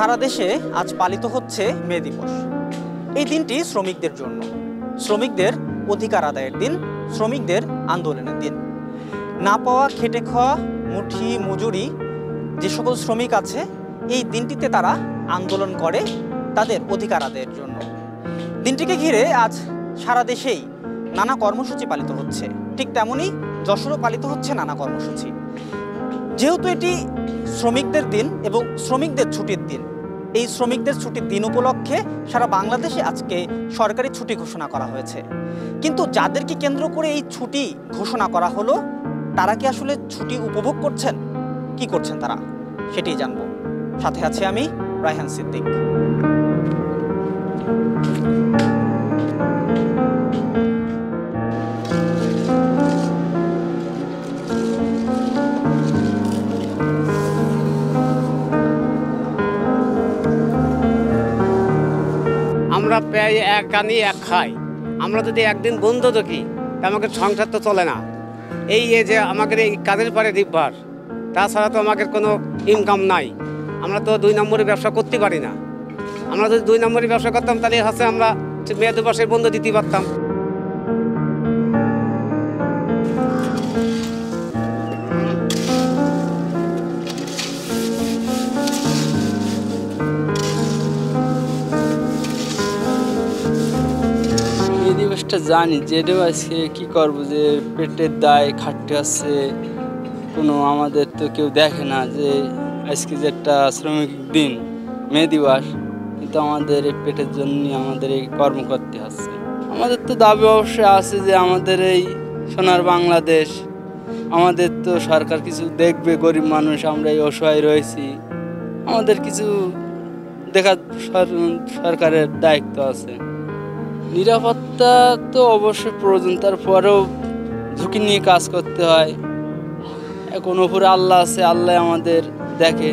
সারা দেশে আজ পালিত হচ্ছে মে দিবস। এই দিনটি শ্রমিকদের জন্য, শ্রমিকদের অধিকার আদায়ের দিন, শ্রমিকদের আন্দোলনের দিন। না পাওয়া খেটে খাওয়া মুঠি মজুরি যে সকল শ্রমিক আছে, এই দিনটিতে তারা আন্দোলন করে তাদের অধিকার আদায়ের জন্য। দিনটিকে ঘিরে আজ সারা দেশেই নানা কর্মসূচি পালিত হচ্ছে, ঠিক তেমনই যশোরও পালিত হচ্ছে নানা কর্মসূচি। যেহেতু এটি শ্রমিকদের দিন এবং শ্রমিকদের ছুটির দিন, এই শ্রমিকদের ছুটির দিন উপলক্ষে সারা বাংলাদেশে আজকে সরকারি ছুটি ঘোষণা করা হয়েছে। কিন্তু যাদেরকে কেন্দ্র করে এই ছুটি ঘোষণা করা হলো, তারা কি আসলে ছুটি উপভোগ করছেন? কি করছেন তারা, সেটাই জানবো। সাথে আছে আমি রায়হান সিদ্দিক। আমরা প্রায় এক আনি এক খাই। আমরা যদি একদিন বন্ধ থাকি তা আমাদের সংসার তো চলে না। এই যে আমাদের এই কাজের পরে নির্ভর, তাছাড়া তো আমাদের কোনো ইনকাম নাই। আমরা তো 2 নম্বরের ব্যবসা করতে পারি না। আমরা যদি 2 নম্বরের ব্যবসা করতাম তাহলে হচ্ছে আমরা মে দিবসে বন্ধ দিতে পারতাম। এই দিবসটা জানি, যেটাও আজকে কী করবো, যে পেটের দায় খাটতে আসছে, কোনো আমাদের তো কেউ দেখে না যে আজকে যে একটা শ্রমিক দিন মে দিবস, কিন্তু আমাদের এই পেটের জন্যই আমাদের এই কর্ম করতে হচ্ছে। আমাদের তো দাবি অবশ্যই আছে যে আমাদের এই সোনার বাংলাদেশ, আমাদের তো সরকার কিছু দেখবে, গরিব মানুষ আমরা এই অসহায় রয়েছি, আমাদের কিছু দেখার সরকারের দায়িত্ব আছে। নিরাপত্তা তো অবশ্যই প্রয়োজন, তারপরেও ঝুঁকি নিয়ে কাজ করতে হয়। এখন উপরে আল্লাহ আছে, আল্লাহ আমাদের দেখে।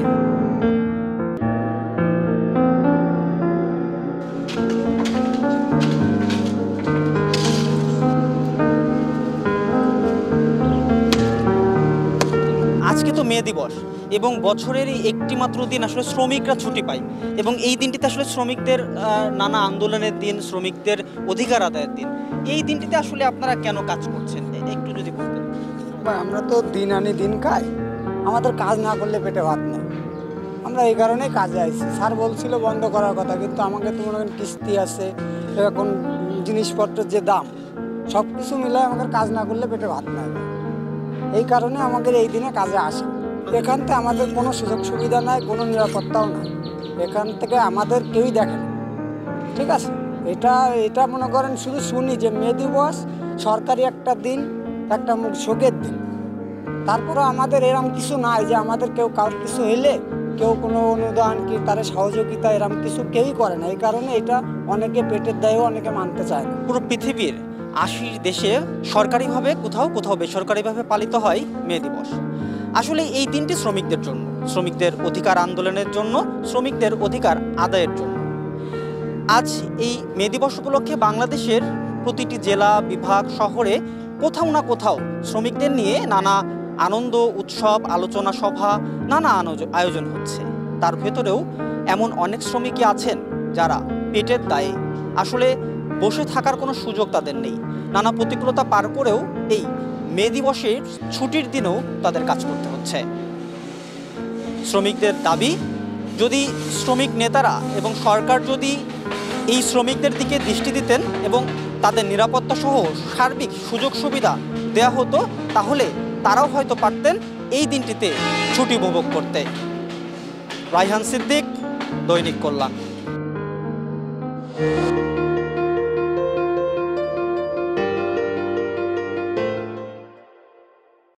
আজকে তো মে দিবস এবং বছরের এই একটি মাত্র দিন আসলে শ্রমিকরা ছুটি পায়, এবং এই দিনটিতে আসলে শ্রমিকদের নানা আন্দোলনের দিন, শ্রমিকদের অধিকার আদায়ের দিন। এই দিনটিতে আসলে আপনারা কেন কাজ করছেন, একটু যদি বলতেন। আমরা তো দিন আনি দিন খাই, আমাদের কাজ না করলে পেটে ভাত নেই। আমরা এই কারণেই কাজে আইছি। স্যার বলছিল বন্ধ করার কথা, কিন্তু আমাকে তো মনে করেন কিস্তি আছে, এখন জিনিসপত্রের যে দাম, সব কিছু মিলায় আমাদের কাজ না করলে পেটে ভাত নেই। এই কারণে আমাদের এই দিনে কাজে আসে। এখান থেকে আমাদের কোনো সুযোগ সুবিধা নাই, কোনো নিরাপত্তাও নাই। এখান থেকে আমাদের কেউই দেখে না, ঠিক আছে। এটা মনে করেন শুধু শুনি যে মে দিবস সরকারি একটা দিন, একটা শোকের দিন, তারপরে আমাদের এরম কিছু নাই যে আমাদের কেউ কারোর কিছু হইলে কেউ কোনো অনুদান কি তার সহযোগিতা এরম কিছু কেউই করে না। এই কারণে এটা অনেকে পেটের দায়েও অনেকে মানতে চায় না। পুরো পৃথিবীর 80 দেশে সরকারিভাবে কোথাও কোথাও বেসরকারিভাবে পালিত হয় মে দিবস। আসলে এই দিনটি শ্রমিকদের জন্য, শ্রমিকদের অধিকার আন্দোলনের জন্য, শ্রমিকদের অধিকার আদায়ের জন্য। আজ এই মে দিবস উপলক্ষে বাংলাদেশের প্রতিটি জেলা, বিভাগ, শহরে কোথাও না কোথাও শ্রমিকদের নিয়ে নানা আনন্দ উৎসব, আলোচনা সভা, নানা আয়োজন হচ্ছে। তার ভেতরেও এমন অনেক শ্রমিকই আছেন যারা পেটের দায়ে আসলে বসে থাকার কোনো সুযোগ তাদের নেই। নানা প্রতিকূলতা পার করেও এই মে দিবসের ছুটির দিনেও তাদের কাজ করতে হচ্ছে। শ্রমিকদের দাবি, যদি শ্রমিক নেতারা এবং সরকার যদি এই শ্রমিকদের দিকে দৃষ্টি দিতেন এবং তাদের নিরাপত্তা সহ সার্বিক সুযোগ সুবিধা দেয়া হতো, তাহলে তারাও হয়তো পারতেন এই দিনটিতে ছুটি উপভোগ করতে। রায়হান সিদ্দিক, দৈনিক কল্যাণ।